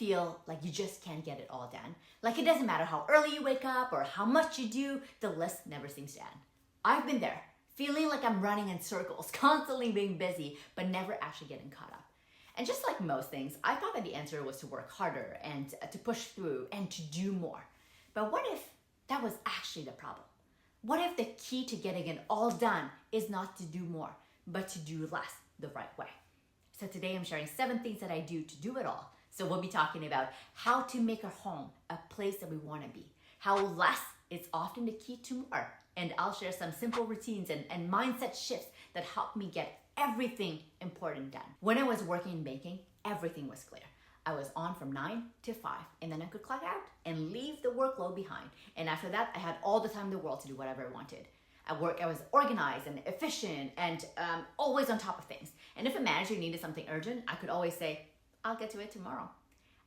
feel like you just can't get it all done? Like it doesn't matter how early you wake up or how much you do, the list never seems to end. I've been there, feeling like I'm running in circles, constantly being busy, but never actually getting caught up. And just like most things, I thought that the answer was to work harder and to push through and to do more. But what if that was actually the problem? What if the key to getting it all done is not to do more, but to do less the right way? So today I'm sharing 7 things that I do to do it all. So we'll be talking about how to make our home a place that we want to be, how less is often the key to more, and I'll share some simple routines and mindset shifts that help me get everything important done. When I was working in banking, everything was clear. I was on from 9 to 5, and then I could clock out and leave the workload behind. And after that, I had all the time in the world to do whatever I wanted. At work, I was organized and efficient and always on top of things. And if a manager needed something urgent, I could always say, I'll get to it tomorrow.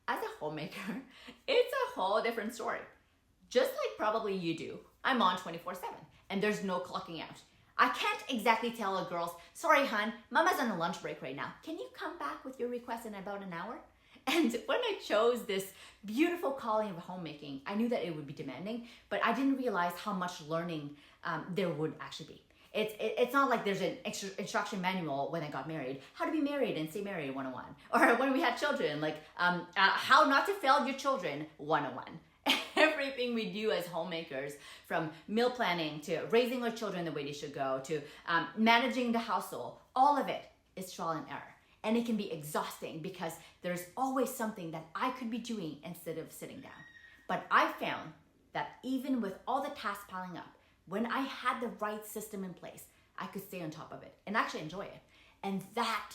As a homemaker, it's a whole different story. Just like probably you do, I'm on 24/7, and there's no clocking out. I can't exactly tell a girl, sorry, hon, mama's on a lunch break right now. Can you come back with your request in about an hour? And when I chose this beautiful calling of homemaking, I knew that it would be demanding, but I didn't realize how much learning there would actually be. It's not like there's an instruction manual when I got married, how to be married and stay married 101. Or when we had children, like how not to fail your children 101. Everything we do as homemakers, from meal planning to raising our children the way they should go to managing the household, all of it is trial and error. And it can be exhausting because there's always something that I could be doing instead of sitting down. But I found that even with all the tasks piling up, when I had the right system in place, I could stay on top of it and actually enjoy it. And that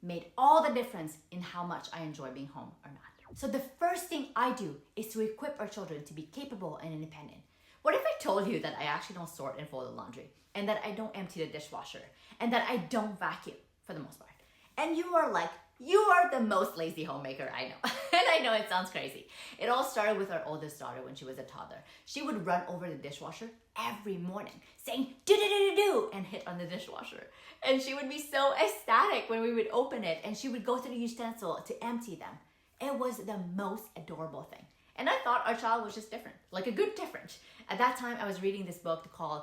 made all the difference in how much I enjoy being home or not. So the first thing I do is to equip our children to be capable and independent. What if I told you that I actually don't sort and fold the laundry, and that I don't empty the dishwasher, and that I don't vacuum for the most part? And you are like, you are the most lazy homemaker I know. And I know it sounds crazy. It all started with our oldest daughter when she was a toddler. She would run over the dishwasher every morning saying, do, and hit on the dishwasher. And she would be so ecstatic when we would open it, and she would go to the utensil to empty them. It was the most adorable thing. And I thought our child was just different, like a good different. At that time, I was reading this book called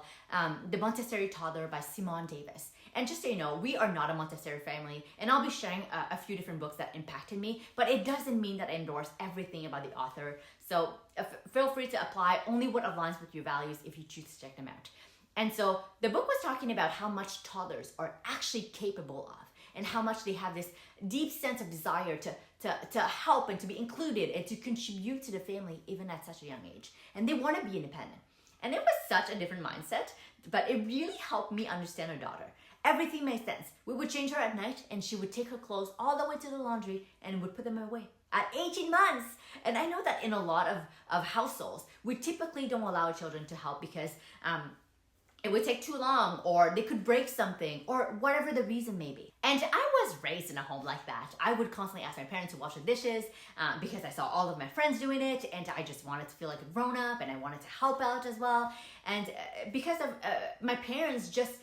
The Montessori Toddler by Simone Davis. And just so you know, we are not a Montessori family, and I'll be sharing a few different books that impacted me, but it doesn't mean that I endorse everything about the author. So feel free to apply only what aligns with your values if you choose to check them out. And so the book was talking about how much toddlers are actually capable of, and how much they have this deep sense of desire to help and to be included and to contribute to the family even at such a young age. And they want to be independent. And it was such a different mindset, but it really helped me understand our daughter. Everything made sense. We would change her at night, and she would take her clothes all the way to the laundry and would put them away at 18 months. And I know that in a lot of households, we typically don't allow children to help because it would take too long, or they could break something, or whatever the reason may be. And I was raised in a home like that. I would constantly ask my parents to wash the dishes because I saw all of my friends doing it, and I just wanted to feel like a grown-up, and I wanted to help out as well. And because of my parents just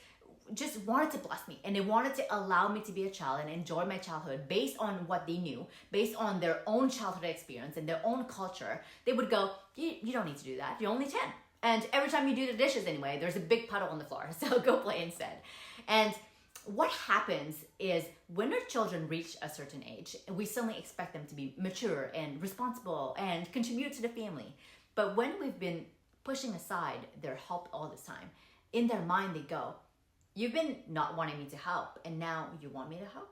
wanted to bless me, and they wanted to allow me to be a child and enjoy my childhood based on what they knew, based on their own childhood experience and their own culture. They would go, you don't need to do that. You're only 10. And every time you do the dishes anyway, there's a big puddle on the floor, so go play instead. And what happens is when our children reach a certain age, we suddenly expect them to be mature and responsible and contribute to the family. But when we've been pushing aside their help all this time, in their mind they go, you've been not wanting me to help, and now you want me to help?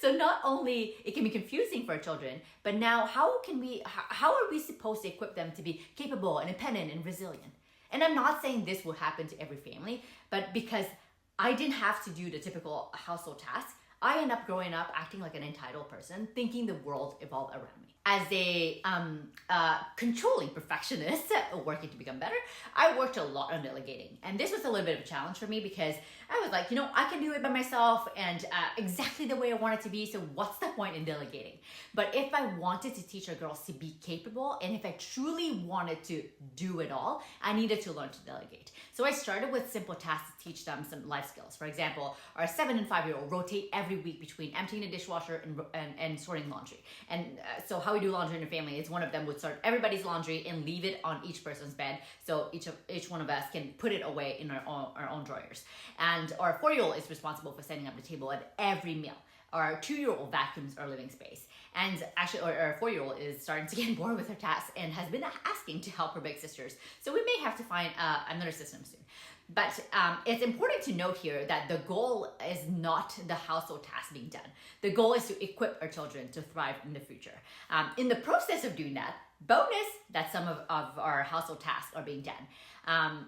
So not only it can be confusing for our children, but now how are we supposed to equip them to be capable, independent, and resilient? And I'm not saying this will happen to every family, but because I didn't have to do the typical household tasks, I end up growing up acting like an entitled person, thinking the world evolved around me. As a controlling perfectionist working to become better, I worked a lot on delegating. And this was a little bit of a challenge for me because I was like, I can do it by myself and exactly the way I want it to be, so what's the point in delegating? But if I wanted to teach our girls to be capable, and if I truly wanted to do it all, I needed to learn to delegate. So I started with simple tasks to teach them some life skills. For example, our 7 and 5-year-old rotate every every week between emptying the dishwasher and sorting laundry. And so how we do laundry in a family is one of them would sort everybody's laundry and leave it on each person's bed, so each one of us can put it away in our own drawers. And our 4-year-old is responsible for setting up the table at every meal. Our 2-year-old vacuums our living space. And actually, our 4-year-old is starting to get bored with her tasks and has been asking to help her big sisters. So we may have to find another system soon. But it's important to note here that the goal is not the household task being done. The goal is to equip our children to thrive in the future. In the process of doing that, bonus that some of our household tasks are being done.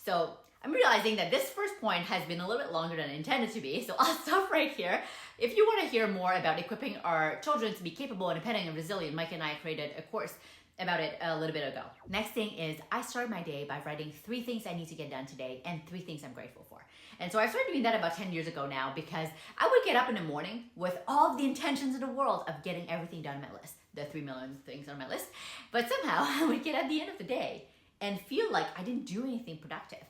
So I'm realizing that this first point has been a little bit longer than intended to be, so I'll stop right here. If you want to hear more about equipping our children to be capable, independent, and resilient, Micah and I created a course about it a little bit ago. Next thing is I start my day by writing 3 things I need to get done today and 3 things I'm grateful for. And so I started doing that about 10 years ago now, because I would get up in the morning with all the intentions in the world of getting everything done on my list, the 3 million things on my list. But somehow I would get at the end of the day and feel like I didn't do anything productive.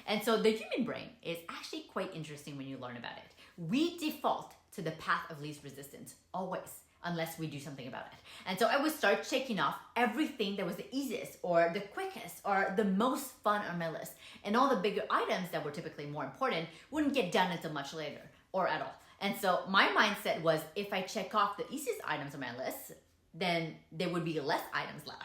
And so the human brain is actually quite interesting when you learn about it. We default to the path of least resistance, always, unless we do something about it. And so I would start checking off everything that was the easiest or the quickest or the most fun on my list. And all the bigger items that were typically more important wouldn't get done until much later or at all. And so my mindset was, if I check off the easiest items on my list, then there would be less items left.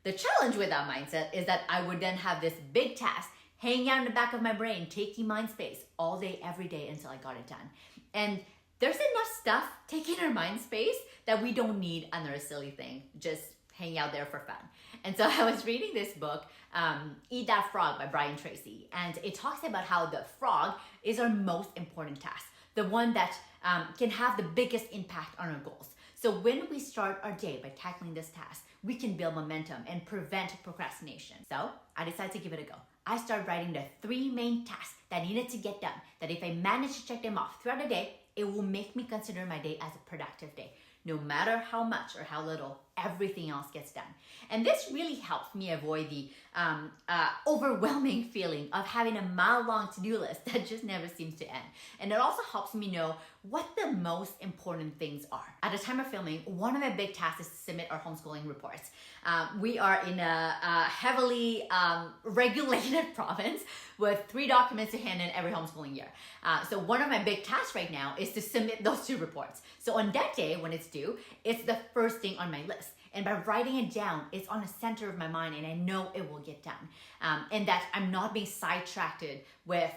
The challenge with that mindset is that I would then have this big task hanging out in the back of my brain, taking mind space all day, every day until I got it done. And there's enough stuff taking our mind space that we don't need another silly thing just hanging out there for fun. And so I was reading this book, Eat That Frog by Brian Tracy, and it talks about how the frog is our most important task, the one that can have the biggest impact on our goals. So when we start our day by tackling this task, we can build momentum and prevent procrastination. So I decided to give it a go. I started writing the 3 main tasks that needed to get done, that if I manage to check them off throughout the day, it will make me consider my day as a productive day. No matter how much or how little, everything else gets done. And this really helps me avoid the overwhelming feeling of having a mile-long to-do list that just never seems to end. And it also helps me know what the most important things are. At the time of filming, one of my big tasks is to submit our homeschooling reports. We are in a heavily regulated province with 3 documents to hand in every homeschooling year. So one of my big tasks right now is to submit those 2 reports. So on that day, when it's due, it's the first thing on my list. And by writing it down, it's on the center of my mind and I know it will get done. And that I'm not being sidetracked with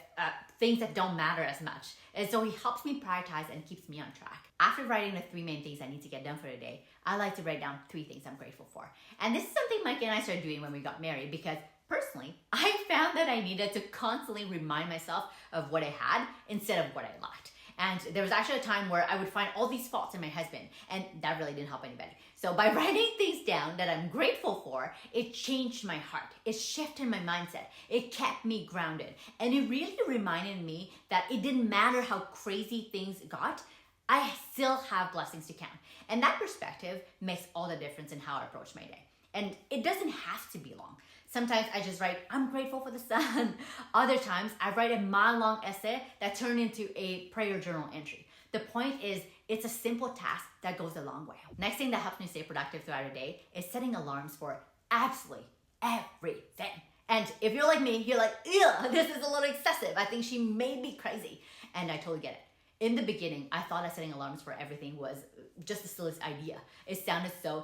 things that don't matter as much. And so he helps me prioritize and keeps me on track. After writing the 3 main things I need to get done for the day, I like to write down 3 things I'm grateful for. And this is something Micah and I started doing when we got married, because personally, I found that I needed to constantly remind myself of what I had instead of what I lacked. And there was actually a time where I would find all these faults in my husband, and that really didn't help anybody. So by writing things down that I'm grateful for, it changed my heart. It shifted my mindset. It kept me grounded. And it really reminded me that it didn't matter how crazy things got, I still have blessings to count. And that perspective makes all the difference in how I approach my day. And it doesn't have to be long. Sometimes I just write, I'm grateful for the sun. Other times I write a mile-long essay that turned into a prayer journal entry. The point is, it's a simple task that goes a long way. Next thing that helps me stay productive throughout the day is setting alarms for absolutely everything. And if you're like me, you're like, ew, this is a little excessive. I think she may be crazy. And I totally get it. In the beginning, I thought that setting alarms for everything was just the silliest idea. It sounded so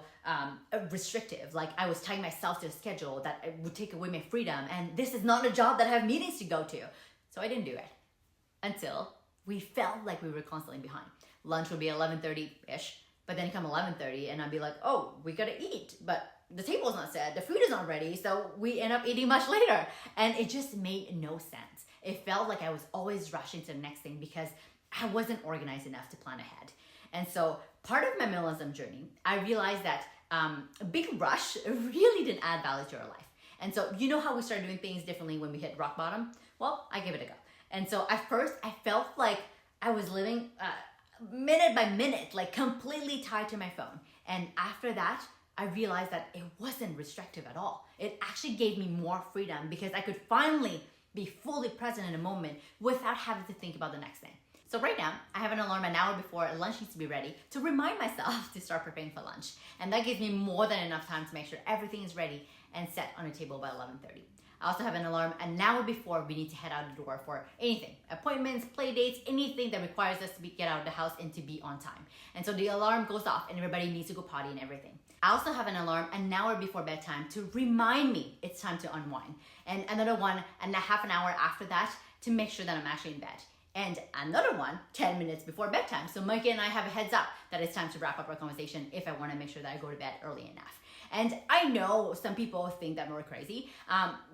restrictive, like I was tying myself to a schedule that would take away my freedom, and this is not a job that I have meetings to go to. So I didn't do it until we felt like we were constantly behind. Lunch would be 11:30-ish, but then come 11:30 and I'd be like, oh, we gotta eat, but the table's not set, the food is not ready, so we end up eating much later. And it just made no sense. It felt like I was always rushing to the next thing because I wasn't organized enough to plan ahead. And so part of my minimalism journey, I realized that a big rush really didn't add value to our life. And so you know how we start doing things differently when we hit rock bottom? Well, I gave it a go. And so at first I felt like I was living minute by minute, like completely tied to my phone. And after that, I realized that it wasn't restrictive at all. It actually gave me more freedom because I could finally be fully present in a moment without having to think about the next thing. So right now, I have an alarm an hour before lunch needs to be ready to remind myself to start preparing for lunch. And that gives me more than enough time to make sure everything is ready and set on a table by 11:30. I also have an alarm an hour before we need to head out the door for anything, appointments, play dates, anything that requires us to get out of the house and to be on time. And so the alarm goes off and everybody needs to go potty and everything. I also have an alarm an hour before bedtime to remind me it's time to unwind. And another one and a half an hour after that to make sure that I'm actually in bed. And another one 10 minutes before bedtime. So Micah and I have a heads up that it's time to wrap up our conversation if I want to make sure that I go to bed early enough. And I know some people think that we're crazy,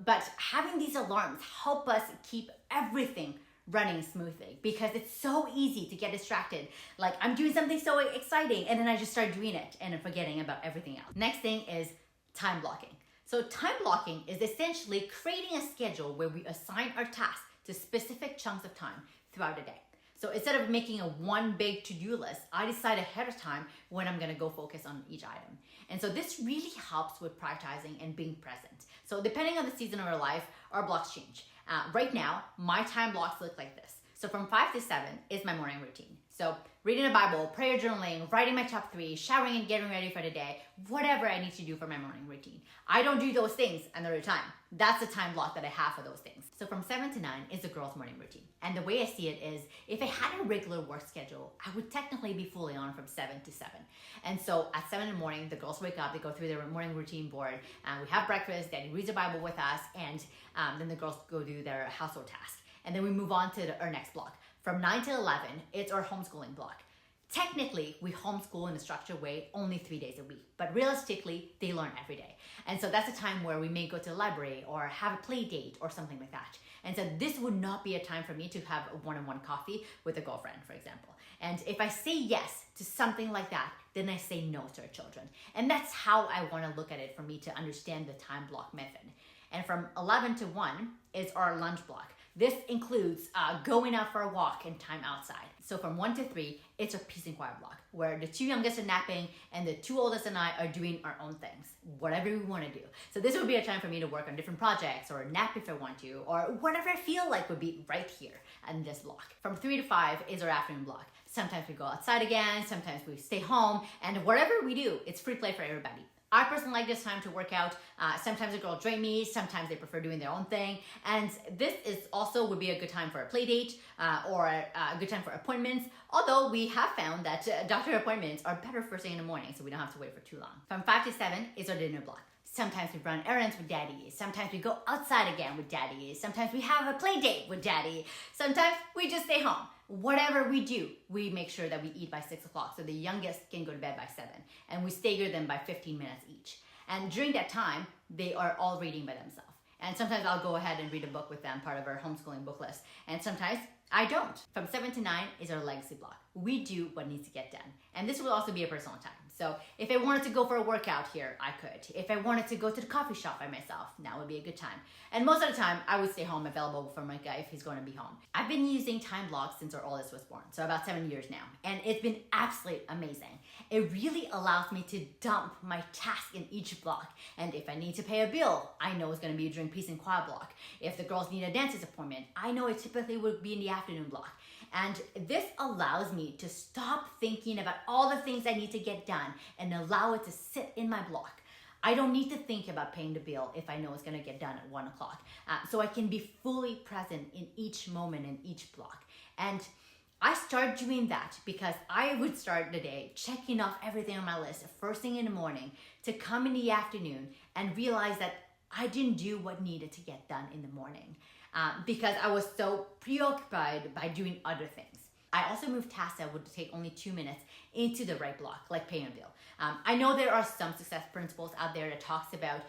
but having these alarms help us keep everything running smoothly because it's so easy to get distracted. Like I'm doing something so exciting and then I just start doing it and I'm forgetting about everything else. Next thing is time blocking. So time blocking is essentially creating a schedule where we assign our tasks to specific chunks of time throughout the day. So instead of making a one big to-do list, I decide ahead of time when I'm gonna go focus on each item. And so this really helps with prioritizing and being present. So depending on the season of our life, our blocks change. Right now, my time blocks look like this. So from 5 to 7 is my morning routine. So reading the Bible, prayer journaling, writing my top 3, showering and getting ready for the day, whatever I need to do for my morning routine. I don't do those things another time. That's the time block that I have for those things. So from 7 to 9 is the girls' morning routine. And the way I see it is if I had a regular work schedule, I would technically be fully on from 7 to 7. And so at 7 in the morning, the girls wake up, they go through their morning routine board, we have breakfast, Daddy reads the Bible with us, and then the girls go do their household tasks. And then we move on to our next block. From 9 to 11, it's our homeschooling block. Technically, we homeschool in a structured way only 3 days a week, but realistically, they learn every day. And so that's a time where we may go to the library or have a play date or something like that. And so this would not be a time for me to have a one-on-one coffee with a girlfriend, for example. And if I say yes to something like that, then I say no to our children. And that's how I want to look at it for me to understand the time block method. And from 11 to 1 is our lunch block. This includes going out for a walk and time outside. So from 1 to 3, it's a peace and quiet block where the 2 youngest are napping and the 2 oldest and I are doing our own things, whatever we want to do. So this would be a time for me to work on different projects or nap if I want to, or whatever I feel like would be right here in this block. From 3 to 5 is our afternoon block. Sometimes we go outside again, sometimes we stay home, and whatever we do, it's free play for everybody. I personally like this time to work out. Sometimes the girls join me, sometimes they prefer doing their own thing. And this is also would be a good time for a play date or a good time for appointments. Although we have found that doctor appointments are better first thing in the morning, so we don't have to wait for too long. From 5 to 7 is our dinner block. Sometimes we run errands with Daddy. Sometimes we go outside again with Daddy. Sometimes we have a play date with Daddy. Sometimes we just stay home. Whatever we do, we make sure that we eat by 6 o'clock so the youngest can go to bed by 7. And we stagger them by 15 minutes each. And during that time, they are all reading by themselves. And sometimes I'll go ahead and read a book with them, part of our homeschooling book list. And sometimes I don't. From 7 to 9 is our legacy block. We do what needs to get done. And this will also be a personal time. So if I wanted to go for a workout here, I could. If I wanted to go to the coffee shop by myself, now would be a good time. And most of the time, I would stay home available for my guy if he's going to be home. I've been using time blocks since our oldest was born, so about 7 years now. And it's been absolutely amazing. It really allows me to dump my task in each block. And if I need to pay a bill, I know it's going to be during peace and quiet block. If the girls need a dentist appointment, I know it typically would be in the afternoon block. And this allows me to stop thinking about all the things I need to get done and allow it to sit in my block. I don't need to think about paying the bill if I know it's going to get done at 1 o'clock. So I can be fully present in each moment in each block. And I started doing that because I would start the day checking off everything on my list first thing in the morning to come in the afternoon and realize that I didn't do what needed to get done in the morning. Because I was so preoccupied by doing other things. I also moved tasks that would take only 2 minutes into the right block, like paying a bill. I know there are some success principles out there that talks about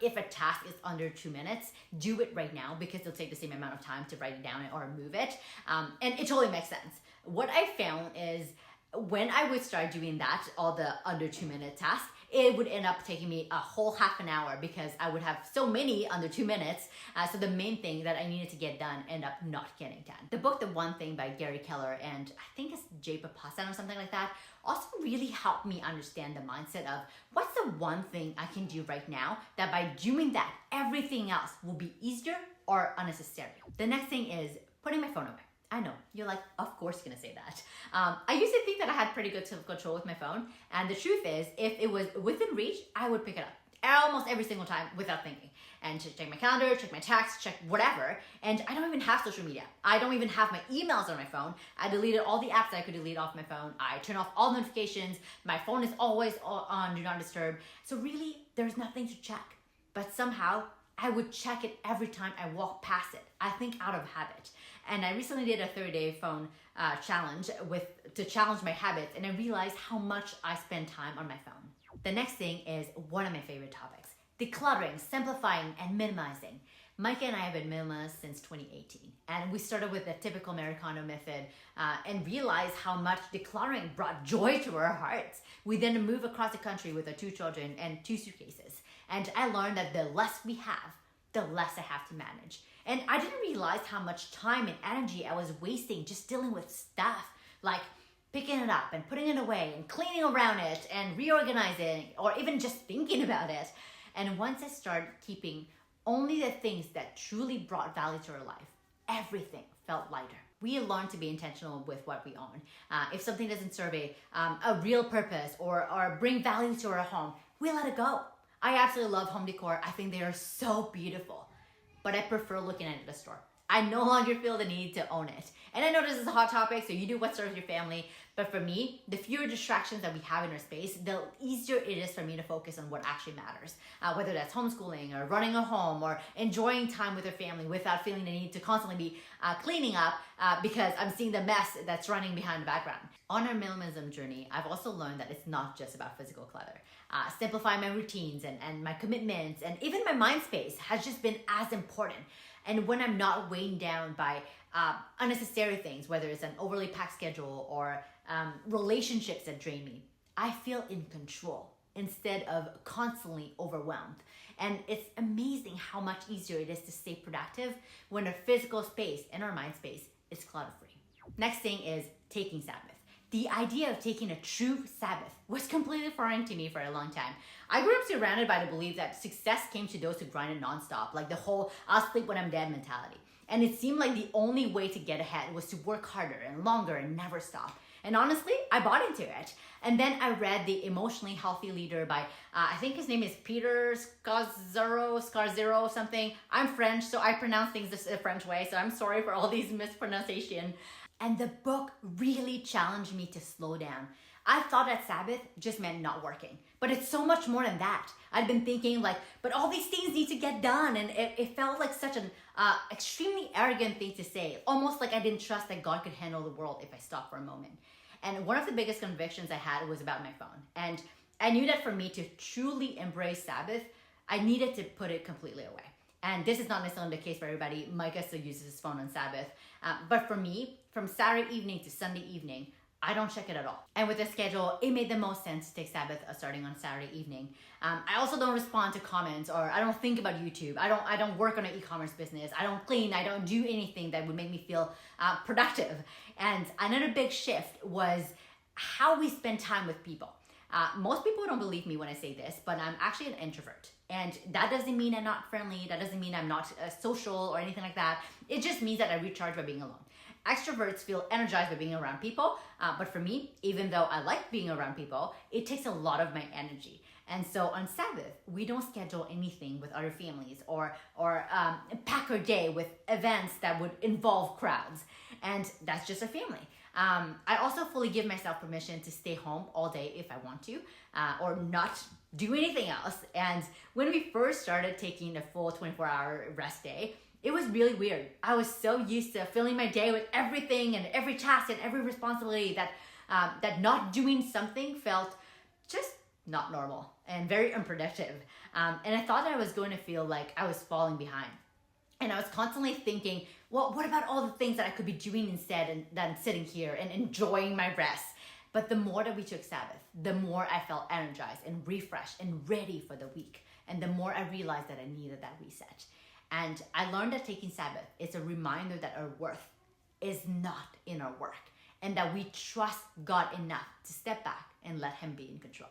if a task is under 2 minutes, do it right now because it'll take the same amount of time to write it down or move it. And it totally makes sense. What I found is when I would start doing that, all the under 2 minute tasks, it would end up taking me a whole half an hour because I would have so many under 2 minutes. So the main thing that I needed to get done ended up not getting done. The book, The One Thing by Gary Keller and I think it's Jay Papasan or something like that, also really helped me understand the mindset of what's the one thing I can do right now that by doing that, everything else will be easier or unnecessary. The next thing is putting my phone away. I know, you're like, of course you're gonna say that. I used to think that I had pretty good self-control with my phone, and the truth is, if it was within reach, I would pick it up almost every single time without thinking. And to check my calendar, check my texts, check whatever. And I don't even have social media. I don't even have my emails on my phone. I deleted all the apps that I could delete off my phone. I turn off all notifications. My phone is always on Do Not Disturb. So really, there's nothing to check. But somehow, I would check it every time I walk past it. I think out of habit. And I recently did a 30-day phone challenge to challenge my habits, and I realized how much I spend time on my phone. The next thing is one of my favorite topics: decluttering, simplifying, and minimizing. Micah and I have been minimalists since 2018, and we started with the typical Americano method and realized how much decluttering brought joy to our hearts. We then moved across the country with our 2 children and 2 suitcases, and I learned that the less we have, the less I have to manage. And I didn't realize how much time and energy I was wasting just dealing with stuff, like picking it up and putting it away and cleaning around it and reorganizing, or even just thinking about it. And once I started keeping only the things that truly brought value to our life, everything felt lighter. We learn to be intentional with what we own. If something doesn't serve a real purpose or bring value to our home, we let it go. I absolutely love home decor. I think they are so beautiful, but I prefer looking at it at a store. I no longer feel the need to own it. And I know this is a hot topic, so you do what serves your family. But for me, the fewer distractions that we have in our space, the easier it is for me to focus on what actually matters. Whether that's homeschooling or running a home or enjoying time with your family without feeling the need to constantly be cleaning up because I'm seeing the mess that's running behind the background. On our minimalism journey, I've also learned that it's not just about physical clutter. Simplifying my routines and my commitments and even my mind space has just been as important. And when I'm not weighed down by unnecessary things, whether it's an overly packed schedule or relationships that drain me, I feel in control instead of constantly overwhelmed. And it's amazing how much easier it is to stay productive when our physical space and our mind space is clutter-free. Next thing is taking Sabbath. The idea of taking a true Sabbath was completely foreign to me for a long time. I grew up surrounded by the belief that success came to those who grinded nonstop, like the whole I'll sleep when I'm dead mentality. And it seemed like the only way to get ahead was to work harder and longer and never stop. And honestly, I bought into it. And then I read The Emotionally Healthy Leader by, I think his name is Peter Scazzaro something. I'm French, so I pronounce things the French way, so I'm sorry for all these mispronunciations. And the book really challenged me to slow down. I thought that Sabbath just meant not working, but it's so much more than that. I'd been thinking but all these things need to get done, and it felt like such an extremely arrogant thing to say, almost like I didn't trust that God could handle the world if I stopped for a moment. And one of the biggest convictions I had was about my phone. And I knew that for me to truly embrace Sabbath, I needed to put it completely away. And this is not necessarily the case for everybody. Micah still uses his phone on Sabbath. But for me, from Saturday evening to Sunday evening, I don't check it at all. And with the schedule, it made the most sense to take Sabbath starting on Saturday evening. I also don't respond to comments, or I don't think about YouTube. I don't work on an e-commerce business. I don't clean. I don't do anything that would make me feel productive. And another big shift was how we spend time with people. Most people don't believe me when I say this, but I'm actually an introvert. And that doesn't mean I'm not friendly. That doesn't mean I'm not social or anything like that. It just means that I recharge by being alone. Extroverts feel energized by being around people, but for me, even though I like being around people, it takes a lot of my energy. And so on Sabbath, we don't schedule anything with other families or pack our day with events that would involve crowds. And that's just a family. I also fully give myself permission to stay home all day if I want to, or not do anything else. And when we first started taking a full 24-hour rest day, it was really weird. I was so used to filling my day with everything and every task and every responsibility that not doing something felt just not normal and very unproductive. And I thought that I was going to feel like I was falling behind. And I was constantly thinking, well, what about all the things that I could be doing instead than sitting here and enjoying my rest? But the more that we took Sabbath, the more I felt energized and refreshed and ready for the week. And the more I realized that I needed that reset. And I learned that taking Sabbath is a reminder that our worth is not in our work, and that we trust God enough to step back and let Him be in control.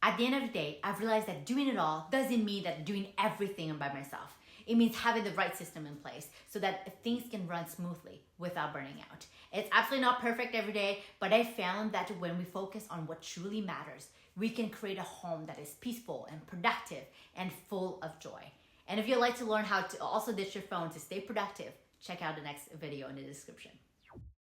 At the end of the day, I've realized that doing it all doesn't mean that doing everything by myself. It means having the right system in place so that things can run smoothly without burning out. It's absolutely not perfect every day, but I found that when we focus on what truly matters, we can create a home that is peaceful and productive and full of joy. And if you'd like to learn how to also ditch your phone to stay productive, check out the next video in the description.